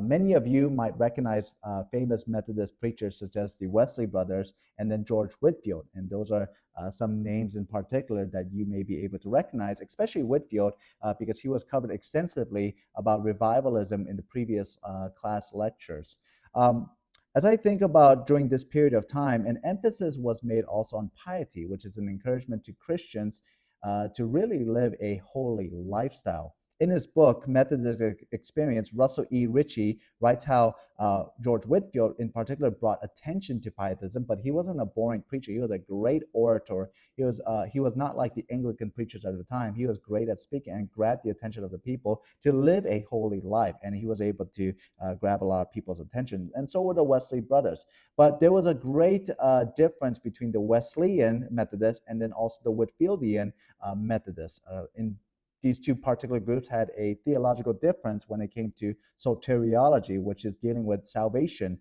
Many of you might recognize famous Methodist preachers such as the Wesley brothers and then George Whitefield. And those are some names in particular that you may be able to recognize, especially Whitefield, because he was covered extensively about revivalism in the previous class lectures. As I think about during this period of time, an emphasis was made also on piety, which is an encouragement to Christians to really live a holy lifestyle. In his book, Methodist Experience, Russell E. Ritchie writes how George Whitefield in particular brought attention to pietism, but he wasn't a boring preacher. He was a great orator. He was not like the Anglican preachers at the time. He was great at speaking and grabbed the attention of the people to live a holy life, and he was able to grab a lot of people's attention. And so were the Wesley brothers. But there was a great difference between the Wesleyan Methodists and then also the Whitefieldian Methodists. In these two particular groups had a theological difference when it came to soteriology, which is dealing with salvation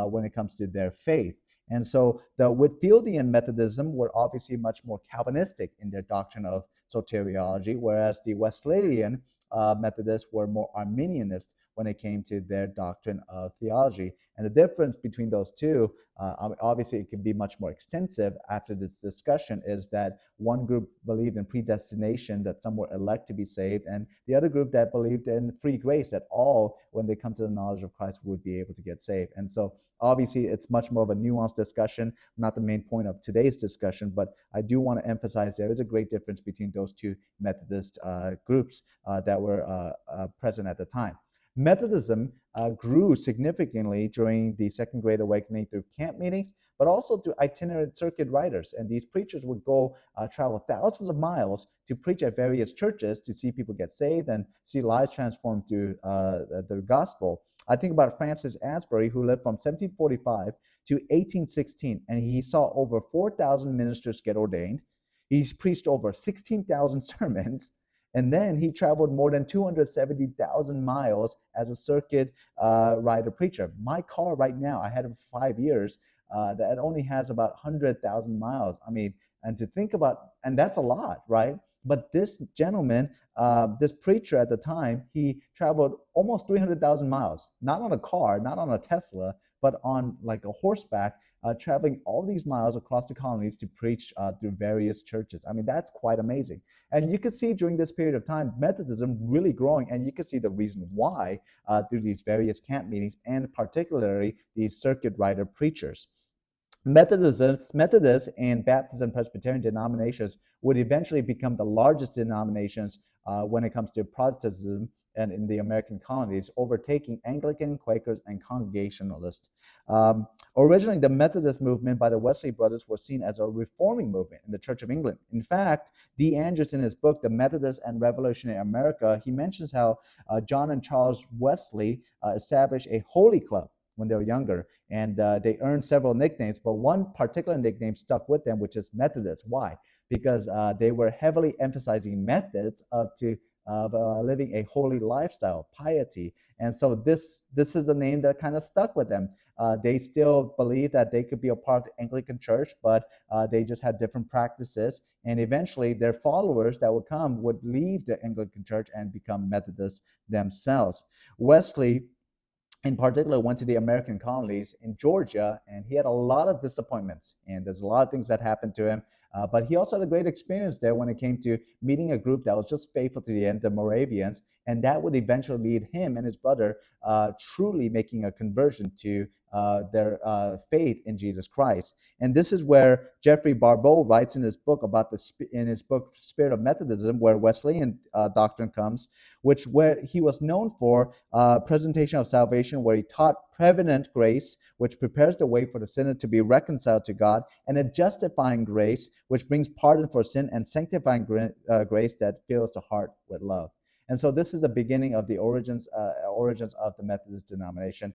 when it comes to their faith. And so the Whitefieldian Methodism were obviously much more Calvinistic in their doctrine of soteriology, whereas the Wesleyan Methodists were more Arminianist when it came to their doctrine of theology. And the difference between those two, obviously it can be much more extensive after this discussion, is that one group believed in predestination, that some were elect to be saved, and the other group that believed in free grace, that all, when they come to the knowledge of Christ, would be able to get saved. And so obviously it's much more of a nuanced discussion, not the main point of today's discussion, but I do want to emphasize there is a great difference between those two Methodist groups that were present at the time. Methodism grew significantly during the Second Great Awakening through camp meetings, but also through itinerant circuit riders. And these preachers would go travel thousands of miles to preach at various churches to see people get saved and see lives transformed through the gospel. I think about Francis Asbury, who lived from 1745 to 1816, and he saw over 4,000 ministers get ordained. He's preached over 16,000 sermons. And then he traveled more than 270,000 miles as a circuit rider preacher. My car right now, I had it for 5 years, that only has about 100,000 miles. I mean, and to think about, and that's a lot, right? But this gentleman, this preacher at the time, he traveled almost 300,000 miles, not on a car, not on a Tesla, but on like a horseback, traveling all these miles across the colonies to preach through various churches. I mean, that's quite amazing. And you could see during this period of time, Methodism really growing, and you could see the reason why through these various camp meetings, and particularly these circuit rider preachers. Methodists and Baptist and Presbyterian denominations would eventually become the largest denominations when it comes to Protestantism and in the American colonies, overtaking Anglican, Quakers, and Congregationalists. Originally, the Methodist movement by the Wesley brothers was seen as a reforming movement in the Church of England. In fact, D. Andrews, in his book, The Methodists and Revolutionary America, he mentions how John and Charles Wesley established a holy club when they were younger, and they earned several nicknames, but one particular nickname stuck with them, which is Methodist. Why? Because they were heavily emphasizing methods of living a holy lifestyle, piety. And so this is the name that kind of stuck with them. They still believed that they could be a part of the Anglican Church, but they just had different practices. And eventually their followers that would come would leave the Anglican Church and become Methodists themselves. Wesley, in particular, went to the American colonies in Georgia, and he had a lot of disappointments, and there's a lot of things that happened to him. But he also had a great experience there when it came to meeting a group that was just faithful to the end, the Moravians, and that would eventually lead him and his brother truly making a conversion to their faith in Jesus Christ. And this is where Jeffrey Barbeau writes in his book about in his book Spirit of Methodism, where Wesleyan doctrine comes, where he was known for presentation of salvation, where he taught prevenient grace, which prepares the way for the sinner to be reconciled to God, and a justifying grace, which brings pardon for sin, and sanctifying grace that fills the heart with love. And so this is the beginning of the origins of the Methodist denomination.